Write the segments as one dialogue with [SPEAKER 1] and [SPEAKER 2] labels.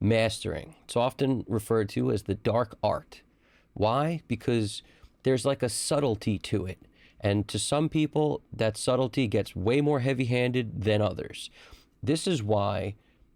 [SPEAKER 1] mastering. It's often referred to as the dark art. Why? Because there's like a subtlety to it. And to some people, that subtlety gets way more heavy handed than others. This is why,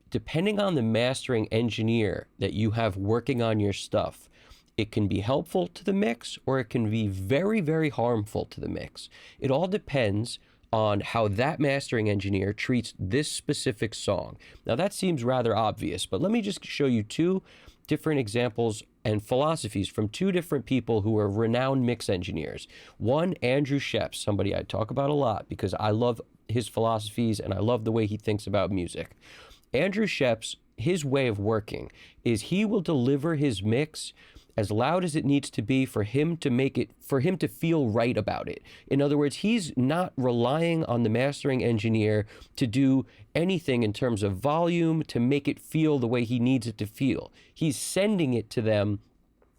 [SPEAKER 1] depending on the mastering engineer that you have working on your stuff, it can be helpful to the mix or it can be very, very harmful to the mix. It all depends on how that mastering engineer treats this specific song. Now, that seems rather obvious, but let me just show you two different examples and philosophies from two different people who are renowned mix engineers. One, Andrew Scheps, somebody I talk about a lot because I love his philosophies and I love the way he thinks about music. Andrew Scheps, his way of working is he will deliver his mix as loud as it needs to be for him to feel right about it. In other words, he's not relying on the mastering engineer to do anything in terms of volume to make it feel the way he needs it to feel. He's sending it to them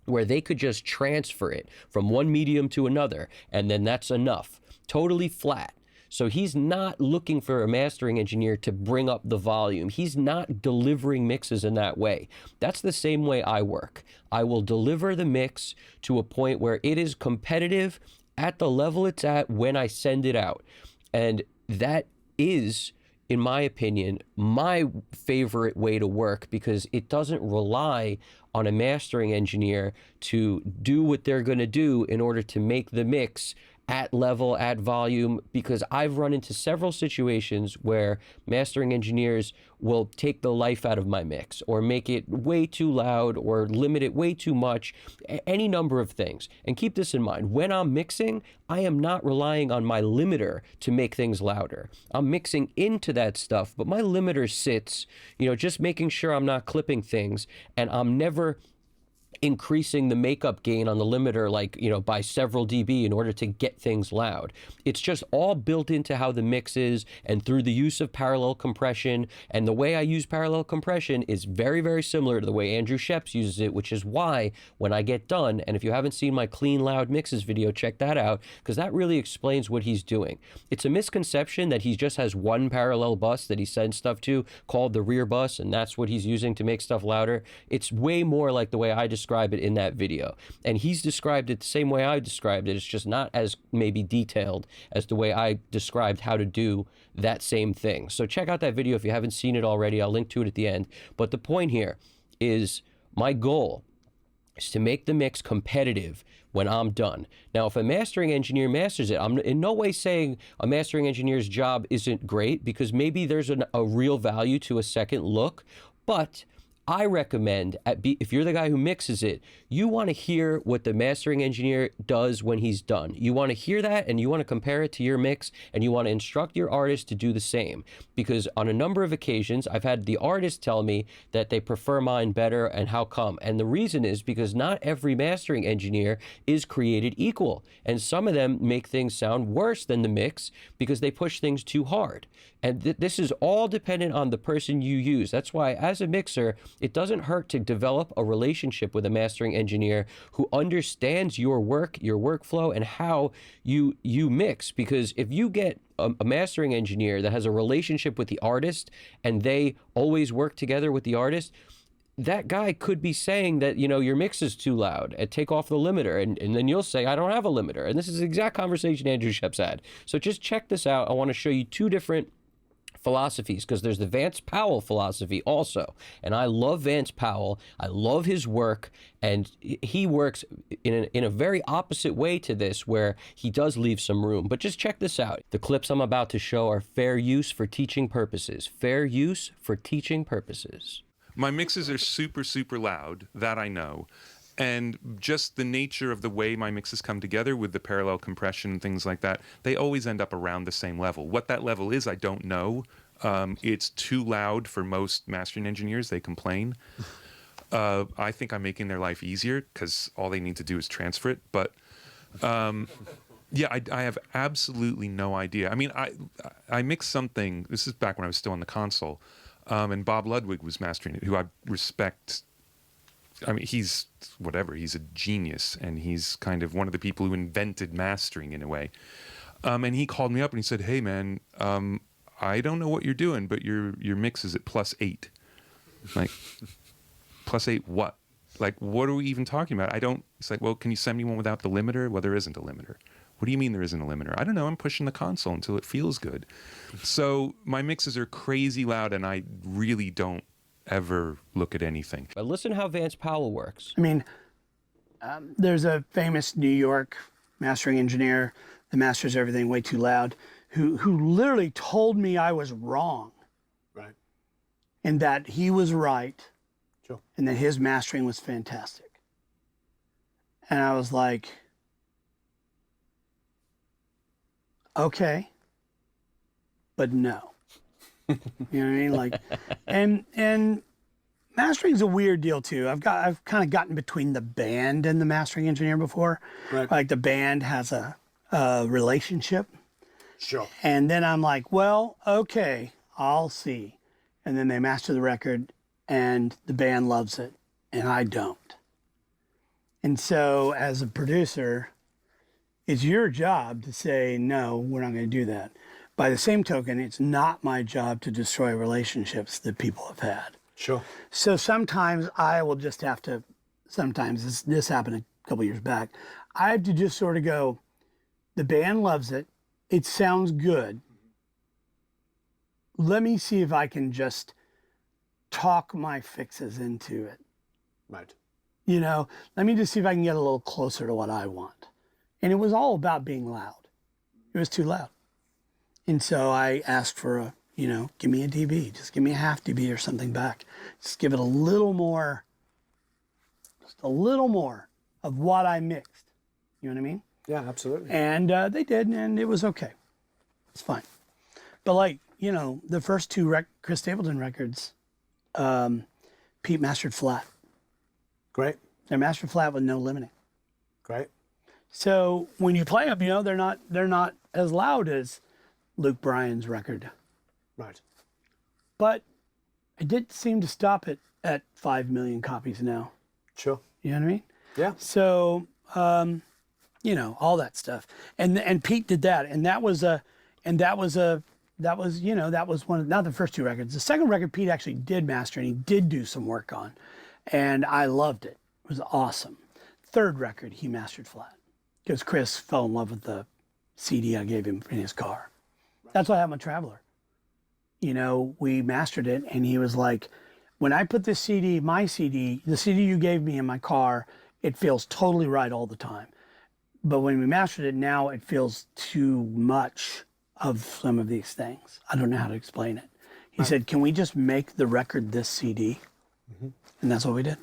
[SPEAKER 1] where they could just transfer it from one medium to another, and then that's enough. Totally flat. So he's not looking for a mastering engineer to bring up the volume. He's not delivering mixes in that way. That's the same way I work. I will deliver the mix to a point where it is competitive at the level it's at when I send it out. And that is, in my opinion, my favorite way to work because it doesn't rely on a mastering engineer to do what they're going to do in order to make the mix at level, at volume, because I've run into several situations where mastering engineers will take the life out of my mix or make it way too loud or limit it way too much, any number of things. And keep this in mind, when I'm mixing, I am not relying on my limiter to make things louder. I'm mixing into that stuff, but my limiter sits, just making sure I'm not clipping things, and I'm never increasing the makeup gain on the limiter by several dB in order to get things loud. It's just all built into how the mix is and through the use of parallel compression. And the way I use parallel compression is very, very similar to the way Andrew Scheps uses it, which is why when I get done, and if you haven't seen my clean loud mixes video, check that out because that really explains what he's doing. It's a misconception that he just has one parallel bus that he sends stuff to called the rear bus, and that's what he's using to make stuff louder. It's way more like the way I describe it in that video. And he's described it the same way I described it. It's just not as maybe detailed as the way I described how to do that same thing. So check out that video if you haven't seen it already. I'll link to it at the end. But the point here is my goal is to make the mix competitive when I'm done. Now, if a mastering engineer masters it, I'm in no way saying a mastering engineer's job isn't great because maybe there's a real value to a second look, but I recommend, if you're the guy who mixes it, you want to hear what the mastering engineer does when he's done. You want to hear that and you want to compare it to your mix and you want to instruct your artist to do the same. Because on a number of occasions, I've had the artist tell me that they prefer mine better and how come. And the reason is because not every mastering engineer is created equal. And some of them make things sound worse than the mix because they push things too hard. And this is all dependent on the person you use. That's why as a mixer, it doesn't hurt to develop a relationship with a mastering engineer who understands your work, your workflow, and how you mix. Because if you get a mastering engineer that has a relationship with the artist and they always work together with the artist, that guy could be saying that, your mix is too loud and take off the limiter. And then you'll say, I don't have a limiter. And this is the exact conversation Andrew Scheps had. So just check this out. I want to show you two different philosophies because there's the Vance Powell philosophy also. And I love Vance Powell. I love his work. And he works in a very opposite way to this where he does leave some room. But just check this out. The clips I'm about to show are fair use for teaching purposes. Fair use for teaching purposes.
[SPEAKER 2] My mixes are super, super loud, that I know. And just the nature of the way my mixes come together with the parallel compression and things like that, they always end up around the same level. What that level is, I don't know. It's too loud for most mastering engineers. They complain. I think I'm making their life easier because all they need to do is transfer it. But yeah, I have absolutely no idea. I mean, I mixed something. This is back when I was still on the console. And Bob Ludwig was mastering it, who I respect. I mean, he's a genius, and he's kind of one of the people who invented mastering in a way. And he called me up and he said, hey man, I don't know what you're doing, but your mix is at +8. Like, +8 what? Like, what are we even talking about? I don't, it's like, well, can you send me one without the limiter? Well, there isn't a limiter. What do you mean there isn't a limiter? I don't know. I'm pushing the console until it feels good. So my mixes are crazy loud, and I really don't ever look at anything.
[SPEAKER 1] But listen how Vance Powell works.
[SPEAKER 3] I mean, there's a famous New York mastering engineer that masters everything way too loud, who literally told me I was wrong.
[SPEAKER 4] Right.
[SPEAKER 3] And that he was right.
[SPEAKER 4] Sure.
[SPEAKER 3] And that his mastering was fantastic. And I was like, okay, but no. You know what I mean? Like, and mastering's a weird deal too. I've kind of gotten between the band and the mastering engineer before.
[SPEAKER 4] Right.
[SPEAKER 3] Like the band has a relationship.
[SPEAKER 4] Sure.
[SPEAKER 3] And then I'm like, well, okay, I'll see. And then they master the record and the band loves it and I don't. And so as a producer, it's your job to say, no, we're not going to do that. By the same token, it's not my job to destroy relationships that people have had.
[SPEAKER 4] Sure.
[SPEAKER 3] So sometimes I will just have to, sometimes this happened a couple years back, I have to just sort of go, the band loves it. It sounds good. Let me see if I can just talk my fixes into it.
[SPEAKER 4] Right.
[SPEAKER 3] You know, let me just see if I can get a little closer to what I want. And it was all about being loud. It was too loud. And so I asked for a, you know, give me a dB, just give me a half dB or something back. Just give it a little more, just a little more of what I mixed. You know what I mean?
[SPEAKER 4] Yeah, absolutely.
[SPEAKER 3] And they did, and it was okay. It's fine. But like, you know, the first two Chris Stapleton records, Pete mastered flat.
[SPEAKER 4] Great.
[SPEAKER 3] They're mastered flat with no limiting.
[SPEAKER 4] Great.
[SPEAKER 3] So when you play them, you know, they're not as loud as Luke Bryan's record.
[SPEAKER 4] Right.
[SPEAKER 3] But it did seem to stop it at 5 million copies now.
[SPEAKER 4] Sure.
[SPEAKER 3] You know what I mean?
[SPEAKER 4] Yeah.
[SPEAKER 3] So, you know, all that stuff. And Pete did that. And that was one of, not the first two records. The second record Pete actually did master and he did do some work on. And I loved it. It was awesome. Third record he mastered flat because Chris fell in love with the CD I gave him in his car. That's what I have on Traveler. You know, we mastered it and he was like, when I put this CD, my CD, the CD you gave me in my car, it feels totally right all the time. But when we mastered it now, it feels too much of some of these things. I don't know how to explain it. He said, can we just make the record this CD? Mm-hmm. And that's what we did.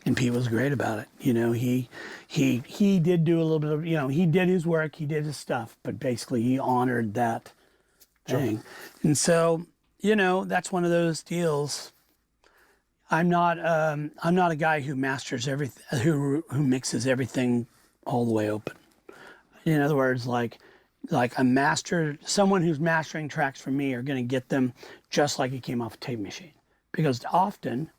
[SPEAKER 3] And Pete was great about it. You know, he did do a little bit of, you know, he did his work, he did his stuff, but basically he honored that thing. And so, you know, that's one of those deals. I'm not a guy who masters everything, who mixes everything all the way open. In other words, like someone who's mastering tracks for me are going to get them just like it came off a tape machine, because often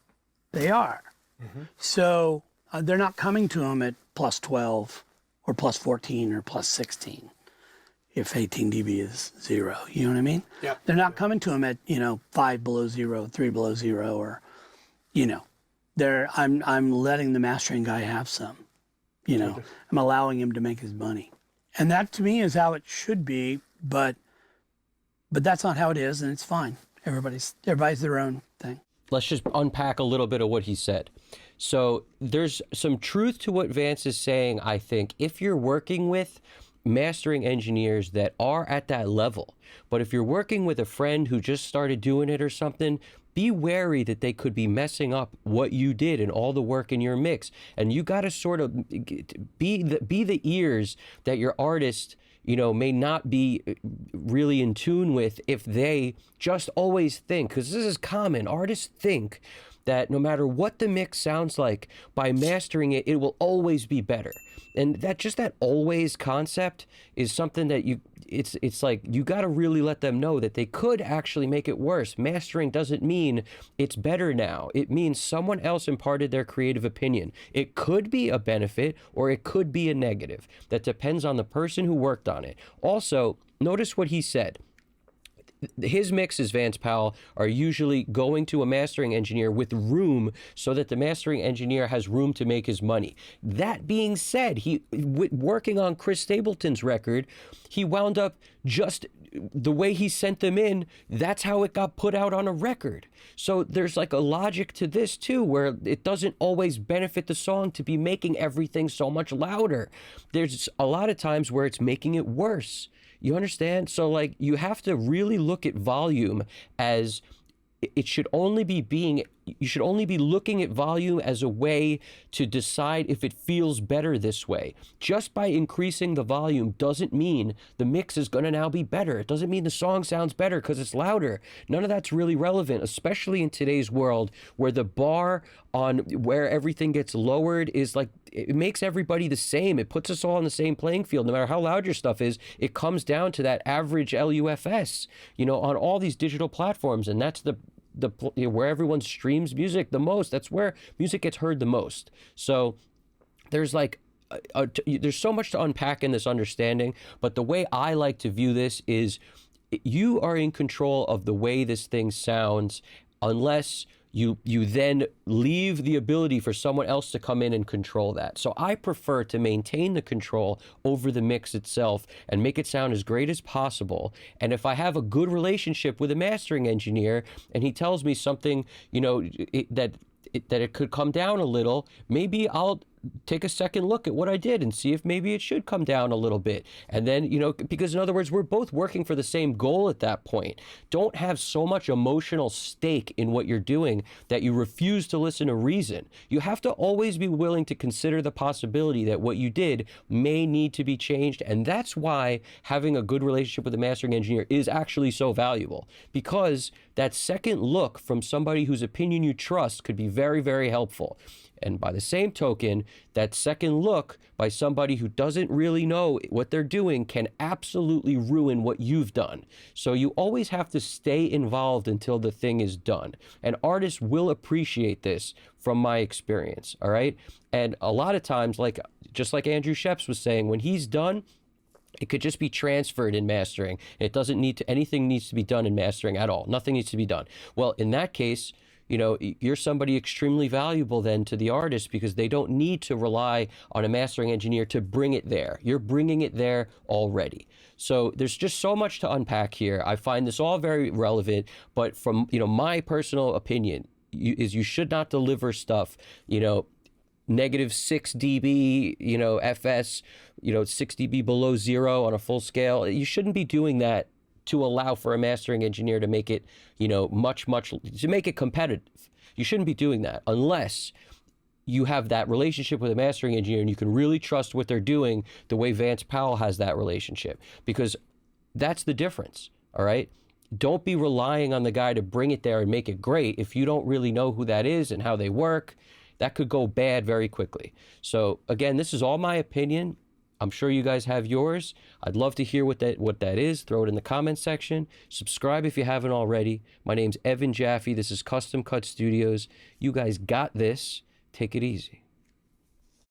[SPEAKER 3] they are. Mm-hmm. So they're not coming to them at +12 or +14 or +16 if 18 dB is 0. You know what I mean?
[SPEAKER 4] Yeah.
[SPEAKER 3] They're not coming to them at, you know, 5 below 0, 3 below 0, or, you know, I'm letting the mastering guy have some. You know, I'm allowing him to make his money. And that to me is how it should be, but that's not how it is, and it's fine. Everybody's their own thing.
[SPEAKER 1] Let's just unpack a little bit of what he said. So there's some truth to what Vance is saying, I think, if you're working with mastering engineers that are at that level. But if you're working with a friend who just started doing it or something, be wary that they could be messing up what you did and all the work in your mix. And you got to sort of be the ears that your artist, you know, may not be really in tune with if they just always think, because this is common, artists think that no matter what the mix sounds like, by mastering it, it will always be better. And that always concept is something that it's like you got to really let them know that they could actually make it worse. Mastering doesn't mean it's better now. It means someone else imparted their creative opinion. It could be a benefit or it could be a negative. That depends on the person who worked on it. Also, notice what he said. his mixes, Vance Powell, are usually going to a mastering engineer with room so that the mastering engineer has room to make his money. That being said, working on Chris Stapleton's record, he wound up just the way he sent them in, that's how it got put out on a record. So there's like a logic to this too, where it doesn't always benefit the song to be making everything so much louder. There's a lot of times where it's making it worse. You understand? So like you have to really look at volume as it should only be you should only be looking at volume as a way to decide if it feels better this way. Just by increasing the volume doesn't mean the mix is going to now be better. It doesn't mean the song sounds better because it's louder. None of that's really relevant, especially in today's world where the bar on where everything gets lowered is like, it makes everybody the same. It puts us all on the same playing field. No matter how loud your stuff is, it comes down to that average LUFS, on all these digital platforms. And that's where everyone streams music the most. That's where music gets heard the most. So there's like there's so much to unpack in this understanding, but the way I like to view this is you are in control of the way this thing sounds, unless you then leave the ability for someone else to come in and control that. So I prefer to maintain the control over the mix itself and make it sound as great as possible. And if I have a good relationship with a mastering engineer and he tells me something, that it could come down a little, maybe I'll take a second look at what I did and see if maybe it should come down a little bit. And then, because in other words, we're both working for the same goal at that point. Don't have so much emotional stake in what you're doing that you refuse to listen to reason. You have to always be willing to consider the possibility that what you did may need to be changed. And that's why having a good relationship with a mastering engineer is actually so valuable, because that second look from somebody whose opinion you trust could be very, very helpful. And by the same token, that second look by somebody who doesn't really know what they're doing can absolutely ruin what you've done. So you always have to stay involved until the thing is done. And artists will appreciate this from my experience, all right? And a lot of times, just like Andrew Scheps was saying, when he's done, it could just be transferred in mastering. It doesn't need to, anything needs to be done in mastering at all. Nothing needs to be done. Well, in that case, you're somebody extremely valuable then to the artist, because they don't need to rely on a mastering engineer to bring it there. You're bringing it there already. So there's just so much to unpack here. I find this all very relevant, but from, my personal opinion you should not deliver stuff, negative 6 dB, FS, 6 dB below zero on a full scale. You shouldn't be doing that to allow for a mastering engineer to make it, to make it competitive. You shouldn't be doing that unless you have that relationship with a mastering engineer and you can really trust what they're doing the way Vance Powell has that relationship, because that's the difference, all right? Don't be relying on the guy to bring it there and make it great if you don't really know who that is and how they work. That could go bad very quickly. So again, this is all my opinion. I'm sure you guys have yours. I'd love to hear what that is. Throw it in the comments section. Subscribe if you haven't already. My name's Evan Jaffe. This is Custom Cut Studios. You guys got this. Take it easy.